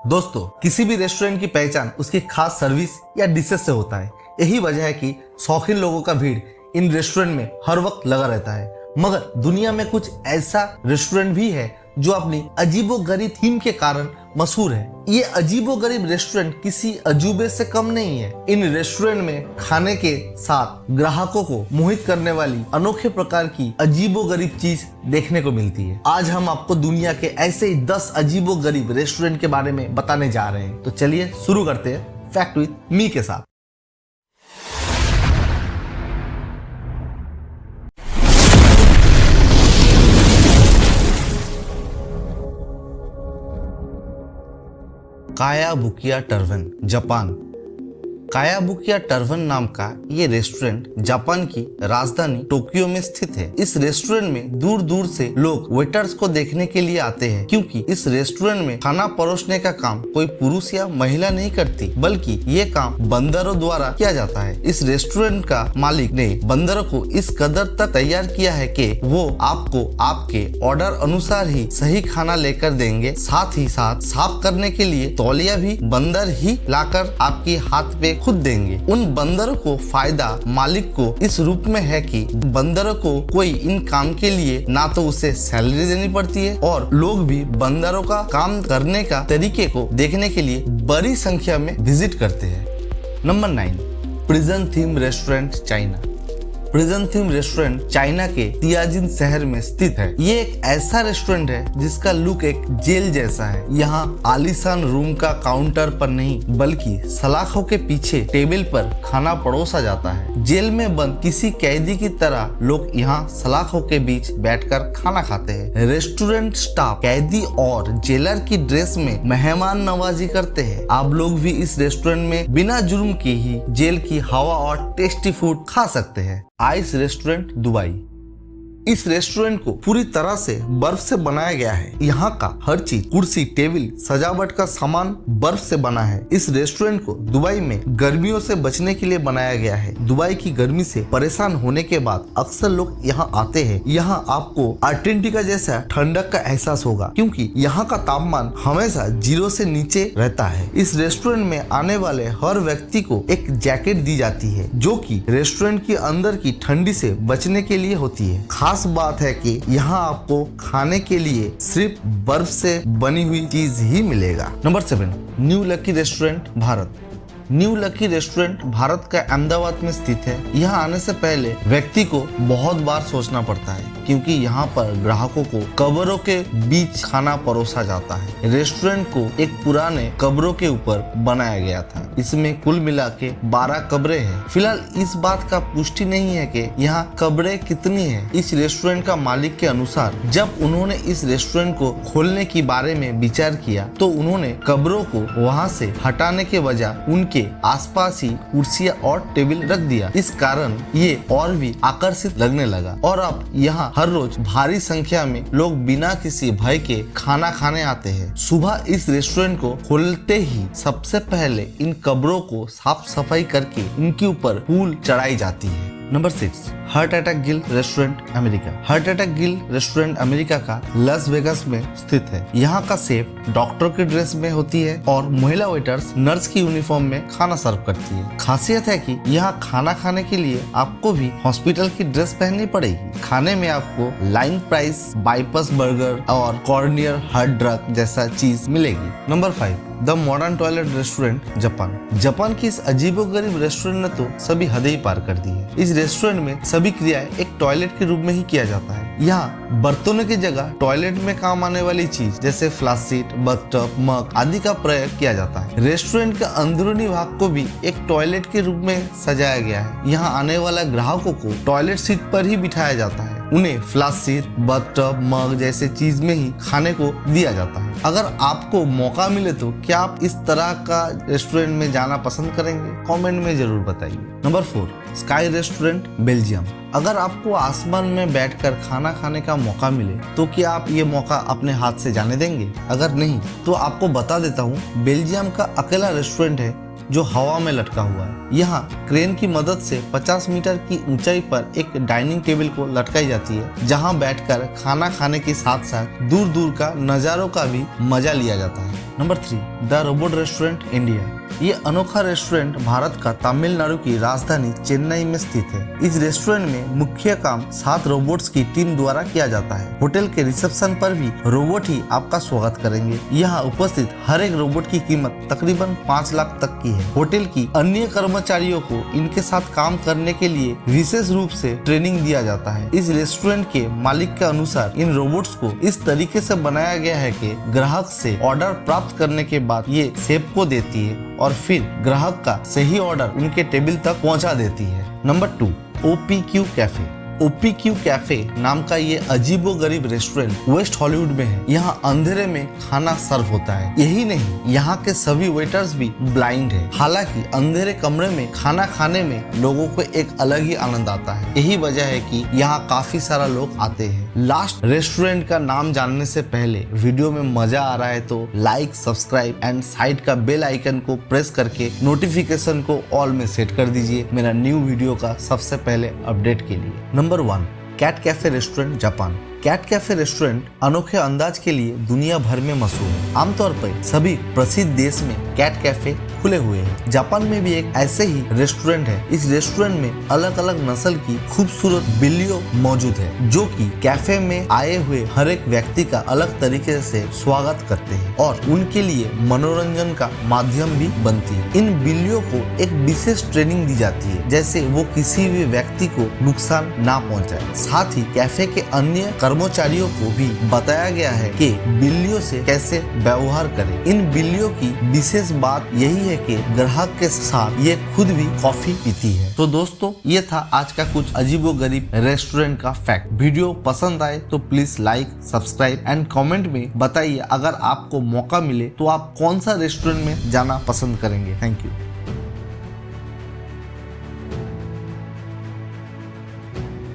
दोस्तों, किसी भी रेस्टोरेंट की पहचान उसकी खास सर्विस या डिशेस से होता है। यही वजह है कि शौकीन लोगों का भीड़ इन रेस्टोरेंट में हर वक्त लगा रहता है। मगर दुनिया में कुछ ऐसा रेस्टोरेंट भी है जो अपनी अजीबोगरीब थीम के कारण मशहूर है। ये अजीबोगरीब रेस्टोरेंट किसी अजूबे से कम नहीं है। इन रेस्टोरेंट में खाने के साथ ग्राहकों को मोहित करने वाली अनोखे प्रकार की अजीबोगरीब चीज देखने को मिलती है। आज हम आपको दुनिया के ऐसे ही 10 अजीबोगरीब रेस्टोरेंट के बारे में बताने जा रहे हैं। तो चलिए शुरू करते हैं फैक्ट विद मी के साथ। कायाबुकिया टर्वन, जापान। कायाबुकिया टर्वन नाम का ये रेस्टोरेंट जापान की राजधानी टोक्यो में स्थित है। इस रेस्टोरेंट में दूर दूर से लोग वेटर्स को देखने के लिए आते हैं, क्योंकि इस रेस्टोरेंट में खाना परोसने का काम कोई पुरुष या महिला नहीं करती, बल्कि ये काम बंदरों द्वारा किया जाता है। इस रेस्टोरेंट का मालिक ने बंदरों को इस कदर तक तैयार किया है कि वो आपको आपके ऑर्डर अनुसार ही सही खाना लेकर देंगे। साथ ही साथ साफ करने के लिए तौलिया भी बंदर ही लाकर आपके हाथ पे खुद देंगे। उन बंदरों को फायदा मालिक को इस रूप में है कि बंदरों को कोई इन काम के लिए ना तो उसे सैलरी देनी पड़ती है, और लोग भी बंदरों का काम करने का तरीके को देखने के लिए बड़ी संख्या में विजिट करते हैं। Number 9, prison theme restaurant, China. Prison theme restaurant China के तियाजिन शहर में स्थित है। ये एक ऐसा रेस्टोरेंट है जिसका लुक एक जेल जैसा है। यहाँ आलीशान रूम का काउंटर पर नहीं, बल्कि सलाखों के पीछे टेबल पर खाना परोसा जाता है। जेल में बंद किसी कैदी की तरह लोग यहाँ सलाखों के बीच बैठकर खाना खाते हैं। रेस्टोरेंट स्टाफ कैदी और जेलर की ड्रेस में मेहमान नवाजी करते हैं। आप लोग भी इस रेस्टोरेंट में बिना जुर्म के ही जेल की हवा और टेस्टी फूड खा सकते हैं। Ice restaurant, Dubai. इस रेस्टोरेंट को पूरी तरह से बर्फ से बनाया गया है। यहाँ का हर चीज, कुर्सी, टेबल, सजावट का सामान बर्फ से बना है। इस रेस्टोरेंट को दुबई में गर्मियों से बचने के लिए बनाया गया है। दुबई की गर्मी से परेशान होने के बाद अक्सर लोग यहाँ आते हैं। यहाँ आपको अर्जेंटीना जैसा ठंडक का एहसास होगा, क्योंकि यहाँ का तापमान हमेशा 0 से नीचे रहता है। इस रेस्टोरेंट में आने वाले हर व्यक्ति को एक जैकेट दी जाती है, जो कि रेस्टोरेंट के अंदर की ठंडी से बचने के लिए होती है। खास बात है कि यहाँ आपको खाने के लिए सिर्फ बर्फ से बनी हुई चीज ही मिलेगा। Number 7, new lucky restaurant, Bharat. New lucky restaurant Bharat का अहमदाबाद में स्थित है। यहाँ आने से पहले व्यक्ति को बहुत बार सोचना पड़ता है, क्योंकि यहाँ पर ग्राहकों को कब्रों के बीच खाना परोसा जाता है। रेस्टोरेंट को एक पुराने कब्रों के ऊपर बनाया गया था। इसमें कुल मिला के 12 कब्रें हैं। फिलहाल इस बात का पुष्टि नहीं है कि यहाँ कब्रें कितनी है। इस रेस्टोरेंट का मालिक के अनुसार जब उन्होंने इस रेस्टोरेंट को खोलने के बारे में विचार किया, तो उन्होंने कब्रों को वहाँ से हटाने के बजाय उनके आसपास ही कुर्सियां और टेबल रख दिया। इस कारण ये और भी आकर्षित लगने लगा, और अब यहाँ हर रोज भारी संख्या में लोग बिना किसी भय के खाना खाने आते हैं। सुबह इस रेस्टोरेंट को खोलते ही सबसे पहले इन कब्रों को साफ सफाई करके इनके ऊपर फूल चढ़ाई जाती है। Number 6, heart attack Gill restaurant, America. Heart attack Gill restaurant America का लास वेगास में स्थित है। यहाँ का शेफ डॉक्टर की ड्रेस में होती है, और महिला वेटर्स नर्स की यूनिफॉर्म में खाना सर्व करती है। खासियत है कि यहाँ खाना खाने के लिए आपको भी हॉस्पिटल की ड्रेस पहननी पड़ेगी। खाने में आपको लाइन प्राइस, बाइपास बर्गर और कॉर्नियर हार्ट ड्रग जैसा चीज मिलेगी। Number 5, the modern toilet restaurant, Japan. Japan की इस अजीबोगरीब रेस्टोरेंट ने तो सभी हदें ही पार कर दी है। इस रेस्टोरेंट में सभी क्रियाएं एक टॉयलेट के रूप में ही किया जाता है। यहाँ बर्तनों की जगह टॉयलेट में काम आने वाली चीज जैसे फ्लैश सीट, बथटब, मग आदि का प्रयोग किया जाता है। रेस्टोरेंट के अंदरूनी भाग को भी एक टॉयलेट के रूप में सजाया गया है। यहाँ आने वाले ग्राहकों को टॉयलेट सीट पर ही बिठाया जाता है। उन्हें फ्लैश सीट, बथटब, मग जैसे चीज में ही खाने को दिया जाता है। अगर आपको मौका मिले तो क्या आप इस तरह का रेस्टोरेंट में जाना पसंद करेंगे? कमेंट में जरूर बताइए। Number 4, sky restaurant, Belgium. अगर आपको आसमान में बैठकर खाना खाने का मौका मिले तो क्या आप ये मौका अपने हाथ से जाने देंगे? अगर नहीं तो आपको बता देता हूँ, बेल्जियम का अकेला रेस्टोरेंट है जो हवा में लटका हुआ है। यहाँ क्रेन की मदद से 50 मीटर की ऊंचाई पर एक डाइनिंग टेबल को लटकाई जाती है, जहाँ बैठकर खाना खाने के साथ साथ दूर दूर का नज़ारों का भी मजा लिया जाता है। Number 3, the robot restaurant India. ये अनोखा रेस्टोरेंट भारत का तमिलनाडु की राजधानी चेन्नई में स्थित है। इस रेस्टोरेंट में मुख्य काम 7 रोबोट्स की टीम द्वारा किया जाता है। होटल के रिसेप्शन पर भी रोबोट ही आपका स्वागत करेंगे। यहाँ उपस्थित हर एक रोबोट की कीमत तकरीबन 5 लाख तक की है। होटल की अन्य कर्मचारियों को इनके साथ काम करने के लिए विशेष रूप से ट्रेनिंग दिया जाता है। इस रेस्टोरेंट के मालिक के अनुसार इन रोबोट्स को इस तरीके से बनाया गया है कि ग्राहक से ऑर्डर प्राप्त करने के बाद ये शेफ को देती है और फिर ग्राहक का सही ऑर्डर उनके टेबल तक पहुंचा देती है। Number 2, OPQ cafe. OPQ cafe नाम का ये अजीबोगरीब रेस्टोरेंट वेस्ट हॉलीवुड में है। यहाँ अंधेरे में खाना सर्व होता है। यही नहीं, यहाँ के सभी वेटर्स भी ब्लाइंड है। हालांकि अंधेरे कमरे में खाना खाने में लोगों को एक अलग ही आनंद आता है। यही वजह है कि यहाँ काफी सारा लोग आते हैं। लास्ट रेस्टोरेंट का नाम जानने से पहले वीडियो में मजा आ रहा है तो लाइक, सब्सक्राइब एंड साइड का बेल आइकन को प्रेस करके नोटिफिकेशन को ऑल में सेट कर दीजिए मेरा न्यू वीडियो का सबसे पहले अपडेट के लिए। Number 1, cat cafe restaurant Japan. Cat cafe restaurant अनोखे अंदाज के लिए दुनिया भर में मशहूर है। आमतौर पर सभी प्रसिद्ध देश में कैट कैफे खुले हुए हैं। जापान में भी एक ऐसे ही रेस्टोरेंट है। इस रेस्टोरेंट में अलग अलग नस्ल की खूबसूरत बिल्लियों मौजूद है, जो कि कैफे में आए हुए हर एक व्यक्ति का अलग तरीके से स्वागत करते हैं और उनके लिए मनोरंजन का माध्यम भी बनती है। इन बिल्लियों को एक विशेष ट्रेनिंग दी जाती है, जैसे वो किसी भी व्यक्ति को नुकसान ना पहुंचाए। साथ ही कैफे के अन्य कर्मचारियों को भी बताया गया है कि बिल्लियों से कैसे व्यवहार करें। इन बिल्लियों की विशेष बात यही है कि ग्राहक के साथ ये खुद भी कॉफी पीती है। तो दोस्तों, ये था आज का कुछ अजीबोगरीब रेस्टोरेंट का फैक्ट। वीडियो पसंद आए तो please like, subscribe and comment में बताइए अगर आपको मौका मिले तो आप कौन सा रेस्टोरेंट में जाना पसंद करेंगे। Thank you.